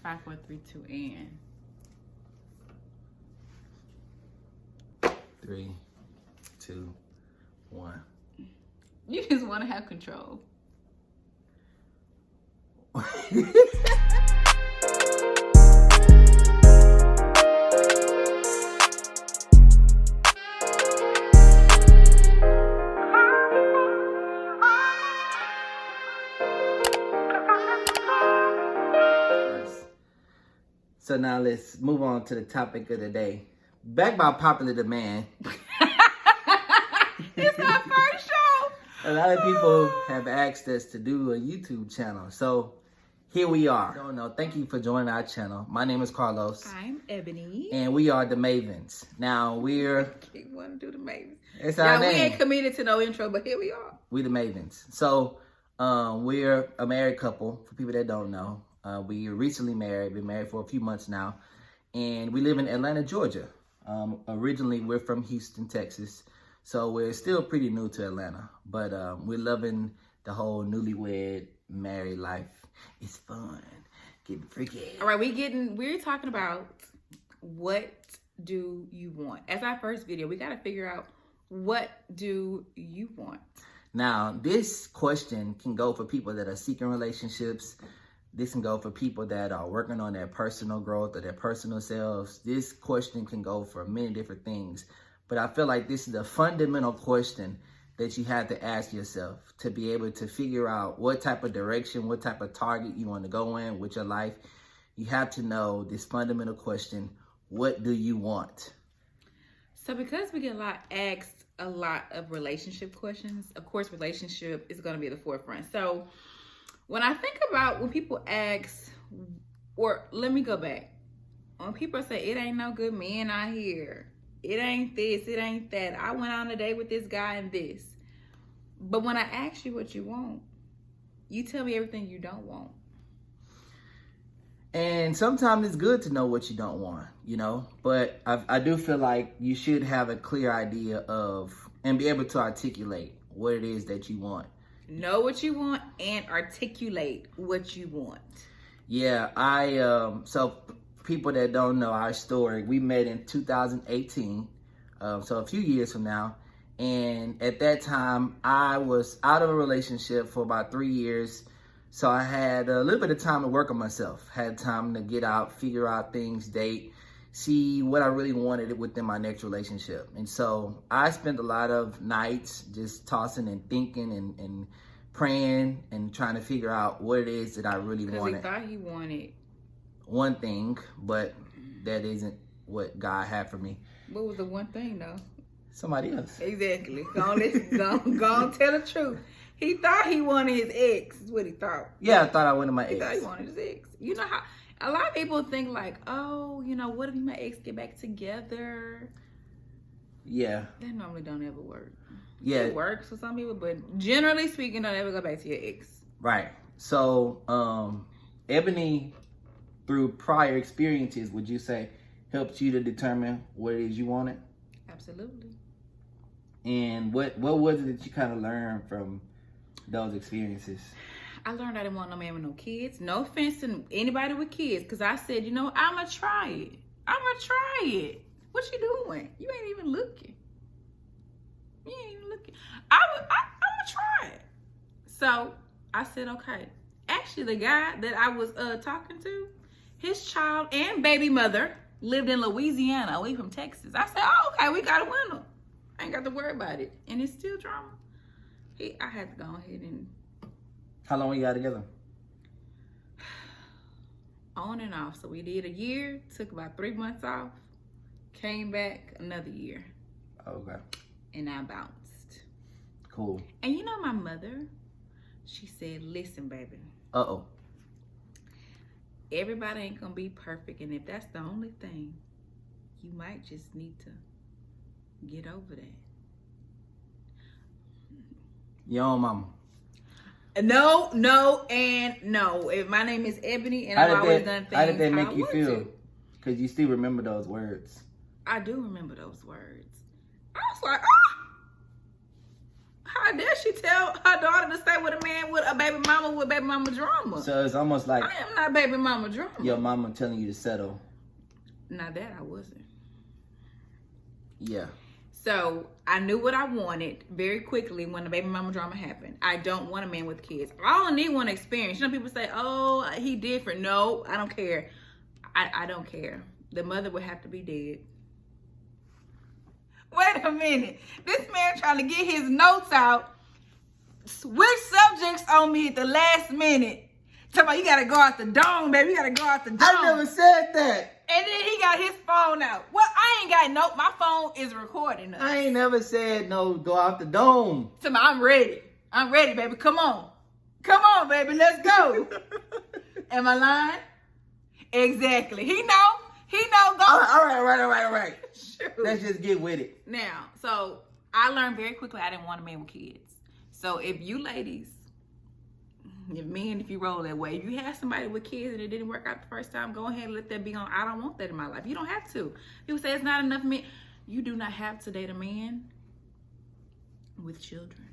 5, 4, 3, 2, and 3, 2, 1. You just want to have control. So now let's move on to the topic of the day. Back by popular demand. It's our first show. A lot of people have asked us to do a YouTube channel. So here we are. Don't know. Thank you for joining our channel. My name is Carlos. I'm Ebony. And we are the Mavens. Now we're... Keep wanting to do the Mavens. It's our name. We ain't committed to no intro, but here we are. We the Mavens. So we're a married couple, for people that don't know. We recently married, been married for a few months now, and we live in Atlanta, Georgia. Originally, we're from Houston, Texas, so we're still pretty new to Atlanta, but we're loving the whole newlywed married life. It's fun, getting freaky. All right, we're talking about what do you want? As our first video, we got to figure out what do you want? Now, this question can go for people that are seeking relationships. This can go for people that are working on their personal growth or their personal selves. This question can go for many different things. But I feel like this is a fundamental question that you have to ask yourself to be able to figure out what type of direction, what type of target you want to go in with your life. You have to know this fundamental question, what do you want? So because we get asked a lot of relationship questions, of course, relationship is going to be at the forefront. So when I think about when people ask, or let me go back. When people say, it ain't no good men out here. It ain't this, it ain't that. I went on a date with this guy and this. But when I ask you what you want, you tell me everything you don't want. And sometimes it's good to know what you don't want, you know. But I do feel like you should have a clear idea of, and be able to articulate what it is that you want. Know what you want and articulate what you want. Yeah, so people that don't know our story, we met in 2018, so a few years from now. And at that time, I was out of a relationship for about 3 years. So I had a little bit of time to work on myself, had time to get out, figure out things, date, see what I really wanted within my next relationship. And so I spent a lot of nights just tossing and thinking and praying and trying to figure out what it is that I really wanted. Because he thought he wanted one thing, but that isn't what God had for me. What was the one thing, though? Somebody else. Exactly. Go on, tell the truth. He thought he wanted his ex, is what he thought. Yeah, I thought I wanted my ex. He thought he wanted his ex. You know how a lot of people think like, oh, you know, what if my ex get back together? Yeah. That normally don't ever work. Yeah. It works for some people, but generally speaking, don't ever go back to your ex. Right. So, Ebony, through prior experiences, would you say, helped you to determine what it is you wanted? Absolutely. And what was it that you kind of learned from those experiences? I learned I didn't want no man with no kids. No offense to anybody with kids, because I said, you know, I'm going to try it. I'm going to try it. What you doing? You ain't even looking. You ain't even looking. I'm going to try it. So I said, okay. Actually, the guy that I was talking to, his child and baby mother lived in Louisiana, away from Texas. I said, oh, okay, we got a winner. I ain't got to worry about it. And it's still drama. I had to go ahead and... How long you got together? On and off. So we did a year, took about 3 months off, came back another year. Okay. And I bounced. Cool. And you know my mother, she said, listen, baby. Uh-oh. Everybody ain't gonna be perfect. And if that's the only thing, you might just need to get over that. Your own mama. No, and no. If my name is Ebony, and I've always done things how did that make you I feel? want to. Because you still remember those words. I do remember those words. I was like, ah! How dare she tell her daughter to stay with a man with a baby mama with baby mama drama? So it's almost like I am not baby mama drama. your mama telling you to settle. Now that I wasn't. Yeah. So I knew what I wanted very quickly when the baby mama drama happened. I don't want a man with kids. I only need one experience. You know, people say, "Oh, he different." No, I don't care. I don't care. The mother would have to be dead. Wait a minute. This man trying to get his notes out. Switch subjects on me at the last minute. Talking about you gotta go out the dome, baby. You gotta go out the dome. I never said that. And then he got his phone out. Well, I ain't got no. My phone is recording us. I ain't never said no. Go out the dome. Tell me, I'm ready. I'm ready, baby. Come on. Come on, baby. Let's go. Am I lying? Exactly. He know. He know. Go. All right. Shoot. Let's just get with it. Now, so I learned very quickly I didn't want a man with kids. So if you ladies, if you roll that way, if you have somebody with kids and it didn't work out the first time, go ahead and let that be on. I don't want that in my life. You don't have to. People say it's not enough men. You do not have to date a man with children.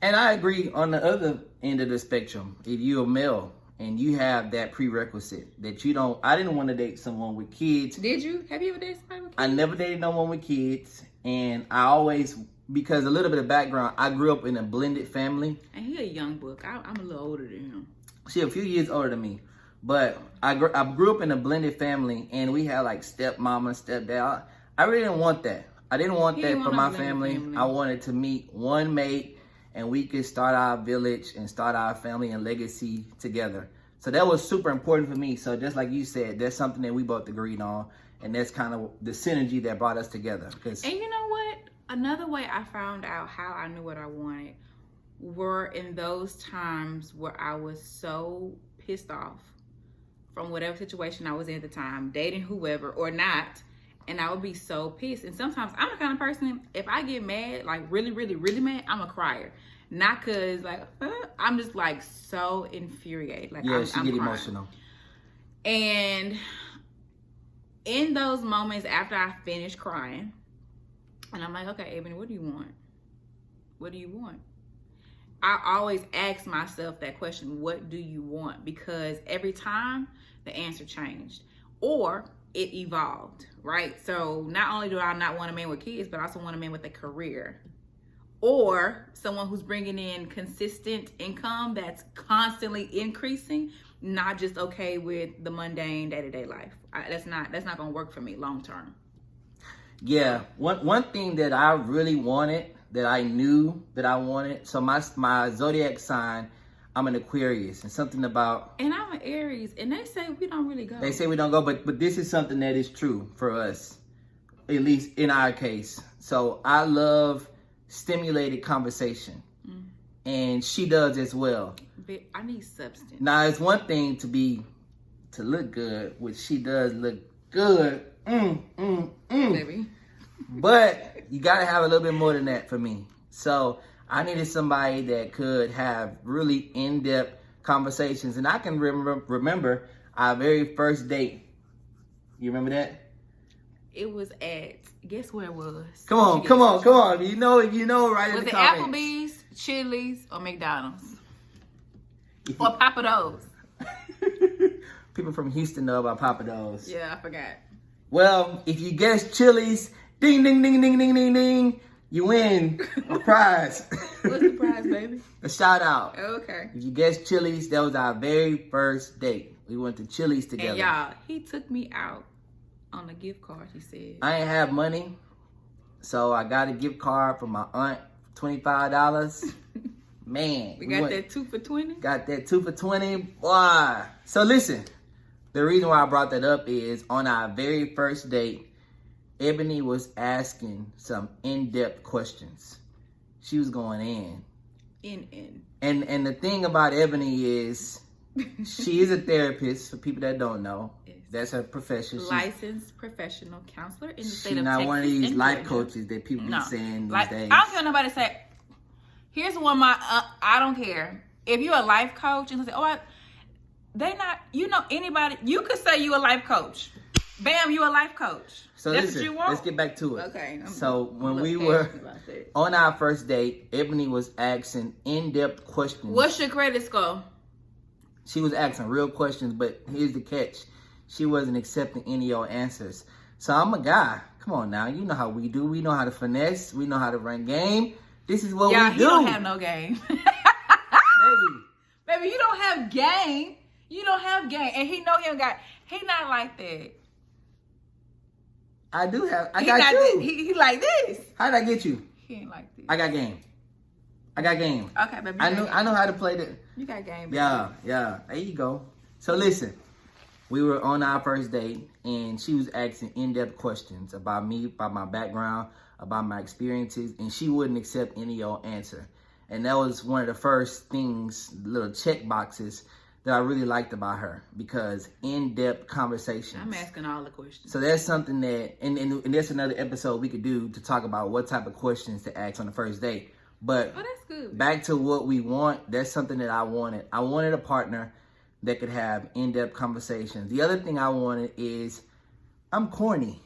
And I agree on the other end of the spectrum. If you're a male and you have that prerequisite that you don't, I didn't want to date someone with kids. Did you? Have you ever dated somebody with kids? I never dated no one with kids. And I always, because a little bit of background, I grew up in a blended family. And he a young book. I'm a little older than him. She a few years older than me. But I grew up in a blended family and we had like stepmama, stepdad. I really didn't want that. I didn't want that for my family. I wanted to meet one mate and we could start our village and start our family and legacy together. So that was super important for me. So just like you said, that's something that we both agreed on. And that's kind of the synergy that brought us together. And you know what? Another way I found out how I knew what I wanted were in those times where I was so pissed off from whatever situation I was in at the time, dating whoever or not. And I would be so pissed. And sometimes I'm the kind of person, if I get mad, like really, really, really mad, I'm a crier. Not cause like, I'm just like so infuriated. Like yeah, she I'm get crying. emotional. And in those moments after I finished crying, and I'm like, okay, Ebony, what do you want? What do you want? I always ask myself that question, what do you want? Because every time the answer changed or it evolved, right? So not only do I not want a man with kids, but I also want a man with a career or someone who's bringing in consistent income that's constantly increasing, not just okay with the mundane day-to-day life. That's not gonna work for me long term. Yeah, one thing that I really wanted, that I knew that I wanted, so my zodiac sign, I'm an Aquarius, and something about... And I'm an Aries, and they say we don't really go. They say we don't go, but this is something that is true for us, at least in our case. So I love stimulated conversation, and she does as well. But I need substance. Now, it's one thing to look good, which she does look good, Baby. But you gotta have a little bit more than that for me. So I needed somebody that could have really in-depth conversations. And I can remember our very first date. You remember that? It was at, guess where it was? Come on. If you know, right in the comments. Was it Applebee's, Chili's, or McDonald's? Or Papa Do's? People from Houston know about Papa Do's. Yeah, I forgot. Well, if you guess Chili's, ding, ding, ding, ding, ding, ding, ding, you win a prize. What's the prize, baby? A shout out. Okay. If you guessed Chili's, that was our very first date. We went to Chili's together. And y'all, he took me out on a gift card, he said. I ain't have money, so I got a gift card from my aunt, $25. Man. We got that 2 for $20? Got that 2 for $20. Boy. So listen, the reason why I brought that up is on our very first date, Ebony was asking some in-depth questions. She was going in. And the thing about Ebony is she is a therapist, for people that don't know. Yes. That's her profession. Licensed professional counselor in the state of Texas. She's not one of these life coaches that people be saying these days. I don't care nobody say, here's one I don't care. If you're a life coach and say, they not, anybody, you could say you a life coach. Bam, you a life coach. So That's listen, what you want? let's get back to it. Okay. So when I'm we a little were passionate about that. on our first date, Ebony was asking in-depth questions. What's your credit score? She was asking real questions, but here's the catch. She wasn't accepting any of your answers. So I'm a guy. Come on now. You know how we do. We know how to finesse. We know how to run game. This is what we do. He don't have no game. Baby, you don't have game. You don't have game. And he know he not like that. I do have. I got you. He like this. How did I get you? He ain't like this. I got game. Okay, baby. I know how to play that. You got game. Baby. Yeah. There you go. So listen, we were on our first date, and she was asking in-depth questions about me, about my background, about my experiences, and she wouldn't accept any of your answer. And that was one of the first things, little check boxes that I really liked about her, because in-depth conversations. I'm asking all the questions. So that's something that, and that's another episode we could do to talk about what type of questions to ask on the first date. But that's good. Back to what we want, that's something that I wanted. I wanted a partner that could have in-depth conversations. The other thing I wanted is, I'm corny.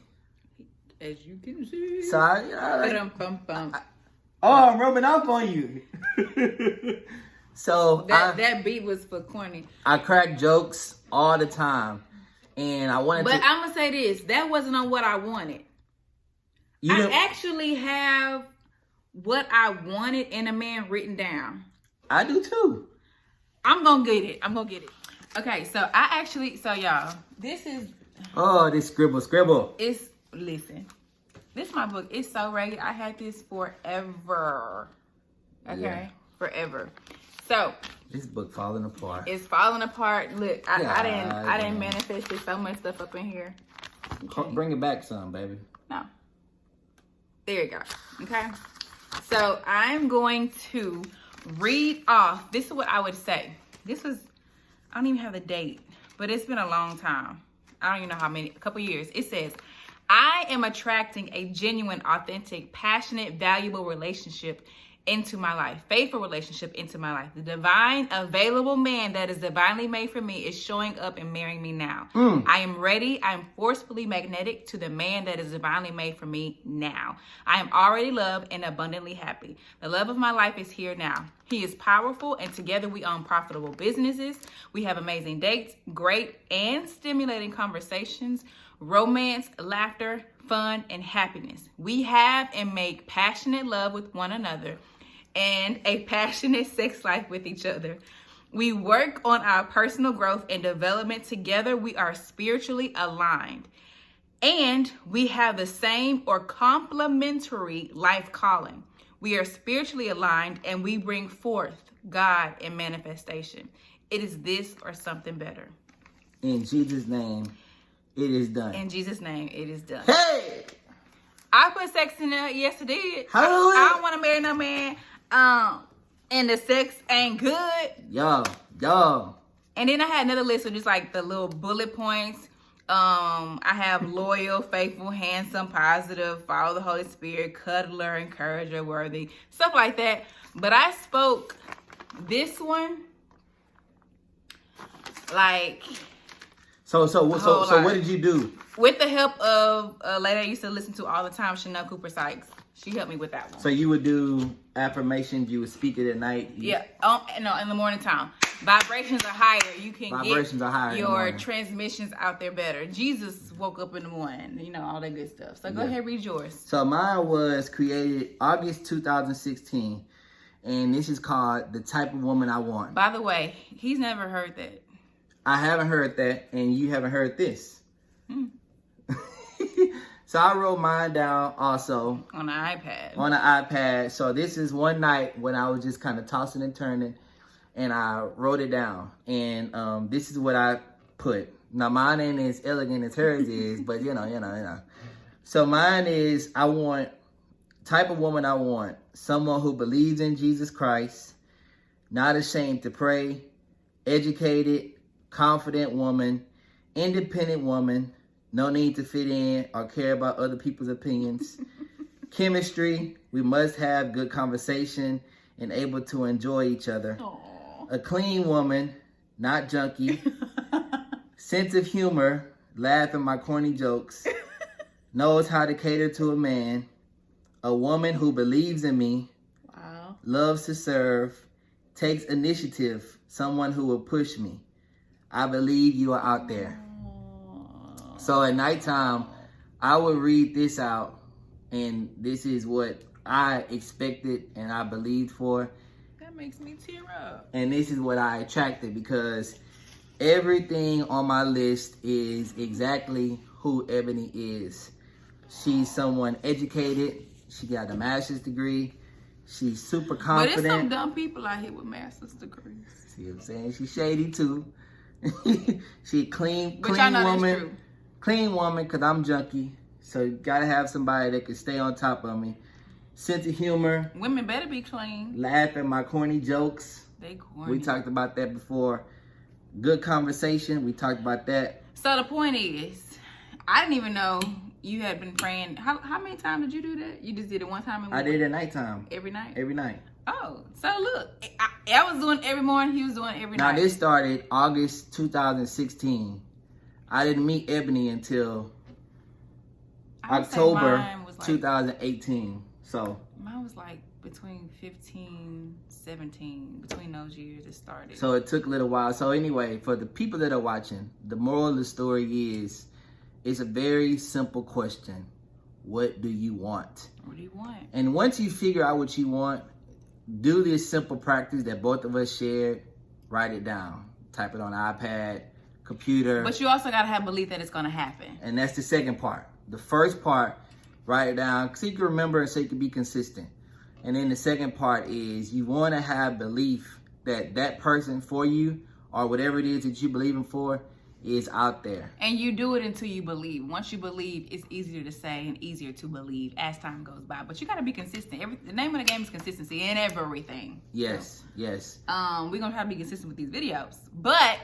As you can see. So I'm rubbing off on you. So that beat was for corny. I crack jokes all the time, and I wanted. But I'm gonna say this: that wasn't on what I wanted. I actually have what I wanted in a man written down. I do too. I'm gonna get it. Okay, so y'all, this is. Oh, this scribble. Listen, this is my book. It's so regular. I had this forever. Okay, yeah. Forever. So this book falling apart. It's falling apart. Look, I didn't manifest so much stuff up in here. Okay. Bring it back some, baby. No. There you go. Okay. So I'm going to read off. This is what I would say. I don't even have the date, but it's been a long time. I don't even know how many, a couple years. It says, I am attracting a genuine, authentic, passionate, valuable relationship into my life, faithful relationship into my life. The divine available man that is divinely made for me is showing up and marrying me now. I am ready. I am forcefully magnetic to the man that is divinely made for me now. I am already loved and abundantly happy. The love of my life is here now. He is powerful, and together we own profitable businesses. We have amazing dates, great and stimulating conversations, romance, laughter, fun, and happiness. We have and make passionate love with one another and a passionate sex life with each other. We work on our personal growth and development together. We are spiritually aligned, and we have the same or complementary life calling. We are spiritually aligned, and we bring forth God in manifestation. It is this or something better. In Jesus' name, it is done. In Jesus' name, it is done. Hey! I put sex in there. Yes, I did. Hallelujah. I don't want to marry no man. And the sex ain't good. Yo. And then I had another list of just like the little bullet points. I have loyal, faithful, handsome, positive, follow the Holy Spirit, cuddler, encourager, worthy, stuff like that. But I spoke this one like. So what did you do? With the help of a lady I used to listen to all the time, Chanel Cooper Sykes. She helped me with that one. So you would do affirmations, you would speak it at night? Yeah. No, in the morning time. Vibrations are higher. You can get your transmissions out there better. Jesus woke up in the morning, all that good stuff. So go ahead, read yours. So mine was created August 2016. And this is called The Type of Woman I Want. By the way, he's never heard that. I haven't heard that, and you haven't heard this. So I wrote mine down also. On an iPad. On an iPad. So this is one night when I was just kind of tossing and turning, and I wrote it down. And this is what I put. Now, mine ain't as elegant as hers is, but you know. So mine is, type of woman I want, someone who believes in Jesus Christ, not ashamed to pray, educated, confident woman, independent woman, no need to fit in or care about other people's opinions. Chemistry, we must have good conversation and able to enjoy each other. Aww. A clean woman, not junky. Sense of humor, laugh at my corny jokes, knows how to cater to a man, a woman who believes in me, Wow. loves to serve, takes initiative, someone who will push me. I believe you are out there. So at nighttime, I would read this out, and this is what I expected and I believed for. That makes me tear up. And this is what I attracted, because everything on my list is exactly who Ebony is. She's someone educated. She got a master's degree. She's super confident. But there's some dumb people out here with master's degrees. See what I'm saying? She's shady too. She a clean But y'all know woman. that's true. Clean woman, because I'm junky. So you gotta have somebody that can stay on top of me. Sense of humor. Women better be clean. Laugh at my corny jokes. They corny. We talked about that before. Good conversation. We talked about that. So the point is, I didn't even know you had been praying. How many times did you do that? You just did it one time? I did it at nighttime. Every night? Every night. Oh, so look, I was doing every morning. He was doing every night. Now this started August 2016. I didn't meet Ebony until I would say October mine was like, 2018. So mine was like between 15, 17, between those years it started. So it took a little while. So anyway, for the people that are watching, the moral of the story is, it's a very simple question. What do you want? What do you want? And once you figure out what you want, do this simple practice that both of us shared. Write it down. Type it on iPad, computer. But you also got to have belief that it's going to happen. And that's the second part. The first part, write it down so you can remember and so you can be consistent. And then the second part is, you want to have belief that that person for you, or whatever it is that you believe in for, is out there. And you do it until you believe. Once you believe, it's easier to say and easier to believe as time goes by. But you got to be consistent. The name of the game is consistency in everything. Yes, yes. We're going to try to be consistent with these videos. But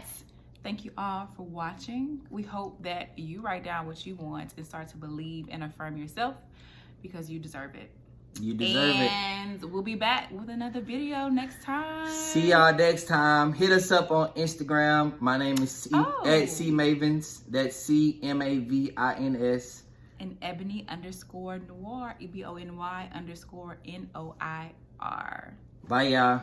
thank you all for watching. We hope that you write down what you want and start to believe and affirm yourself, because you deserve it. You deserve it. And we'll be back with another video next time. See y'all next time. Hit us up on Instagram. My name is at C Mavens. That's CMAVINS. And Ebony _Noir, EBONY _NOIR. Bye y'all.